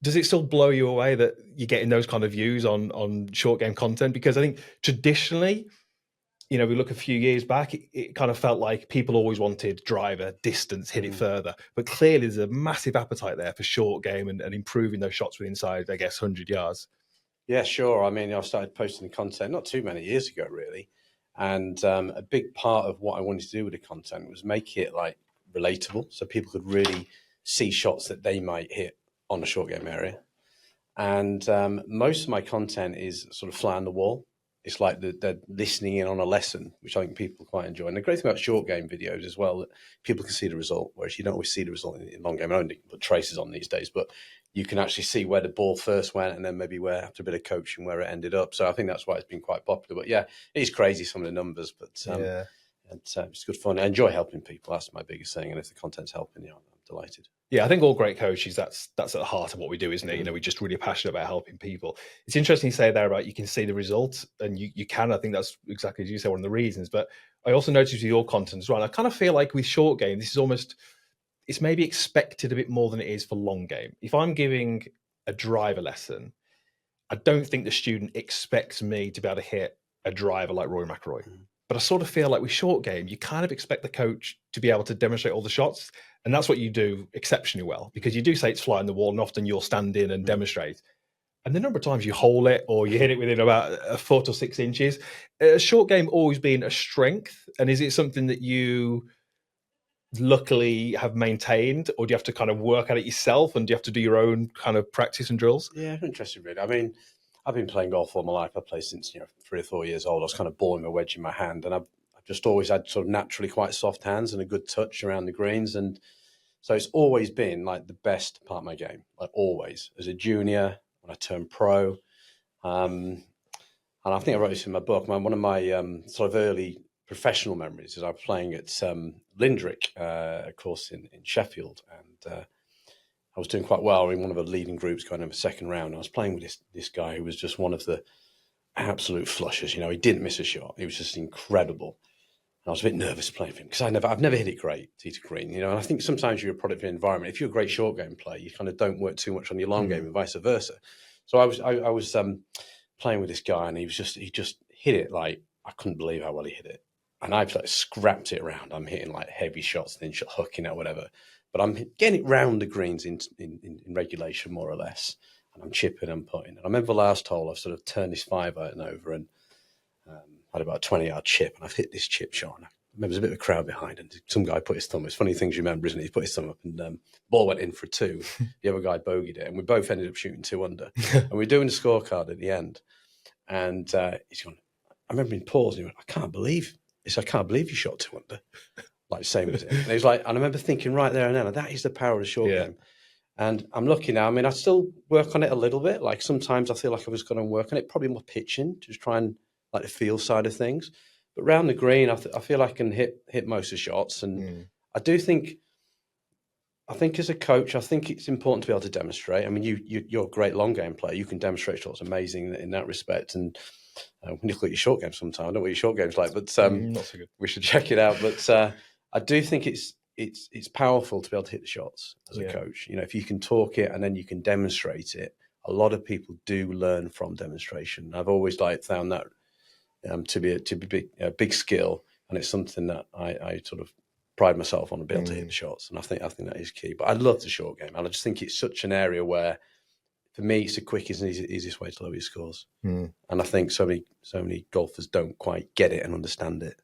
does it still blow you away that you're getting those kind of views on short game content? Because I think traditionally, we look a few years back, it kind of felt like people always wanted driver, distance, hit it further. But clearly there's a massive appetite there for short game and improving those shots within inside, I guess, 100 yards. Yeah, sure. I mean, I started posting the content not too many years ago, really. And a big part of what I wanted to do with the content was make it like relatable, so people could really see shots that they might hit on the short game area. And most of my content is sort of fly on the wall. It's like they're listening in on a lesson, which I think people quite enjoy. And the great thing about short game videos as well, that people can see the result, whereas you don't always see the result in long game. Only put traces on these days, but you can actually see where the ball first went and then maybe where, after a bit of coaching, where it ended up. So I think that's why it's been quite popular. But yeah, it is crazy, some of the numbers, but it's good fun. I enjoy helping people. That's my biggest thing. And if the content's helping, I'm delighted. Yeah, I think all great coaches, that's at the heart of what we do, isn't it? We're just really passionate about helping people. It's interesting you say there about you can see the result, and you can. I think that's exactly as you say, one of the reasons. But I also noticed with your content as well, and I kind of feel like with short game, this is almost, it's maybe expected a bit more than it is for long game. If I'm giving a driver lesson, I don't think the student expects me to be able to hit a driver like Rory McIlroy. But I sort of feel like with short game, you kind of expect the coach to be able to demonstrate all the shots. And that's what you do exceptionally well, because you do say it's fly on the wall, and often you'll stand in and demonstrate. And the number of times you hole it or you hit it within about a 4 or 6 inches, a short game always been a strength. And is it something that you luckily have maintained, or do you have to kind of work at it yourself, and do you have to do your own kind of practice and drills? Yeah, interesting, really. I mean, I've been playing golf all my life. I've played since 3 or 4 years old. I was kind of balling my wedge in my hand, and I've just always had sort of naturally quite soft hands and a good touch around the greens. And so it's always been like the best part of my game, like always. As a junior, when I turned pro, and I think I wrote this in my book. One of my sort of early professional memories is I was playing at Lindrick, a course in Sheffield, and I was doing quite well in one of the leading groups going over second round. I was playing with this guy who was just one of the absolute flushers. He didn't miss a shot. He was just incredible. And I was a bit nervous playing for him because I've never hit it great, tee to green. And I think sometimes you're a product of your environment. If you're a great short game player, you kind of don't work too much on your long game and vice versa. So I was playing with this guy, and he just hit it like, I couldn't believe how well he hit it. And I've like scrapped it around. I'm hitting like heavy shots, then hooking it, whatever. But I'm getting it round the greens in regulation, more or less. And I'm chipping and putting. And I remember the last hole, I've sort of turned this 5-iron over and had about a 20-yard chip. And I've hit this chip shot. And I remember there's a bit of a crowd behind. And some guy put his thumb. It's funny things you remember, isn't it? He put his thumb up, and the ball went in for a 2. The other guy bogeyed it. And we both ended up shooting 2 under. And we're doing the scorecard at the end. And he's gone, I remember him pausing. He went, I can't believe you shot 2 under. Like same as him. And he was like, and I remember thinking right there and then, that is the power of the short game. And I'm lucky now. I mean, I still work on it a little bit. Like sometimes I feel like I was going to work on it, probably more pitching, just try and like the feel side of things. But round the green, I feel I can hit most of the shots. And I think as a coach, I think it's important to be able to demonstrate. I mean, you're a great long game player. You can demonstrate shots amazing in that respect. And when you look at your short game sometime, I don't know what your short game's like, but Not so good. We should check it out. But I do think it's powerful to be able to hit the shots as a coach. If you can talk it and then you can demonstrate it, a lot of people do learn from demonstration. I've always found that to be a big skill, and it's something that I sort of pride myself on, being able to hit the shots. And I think that is key. But I love the short game, and I just think it's such an area where, for me, it's the quickest and easiest way to lower your scores. And I think so many golfers don't quite get it and understand it.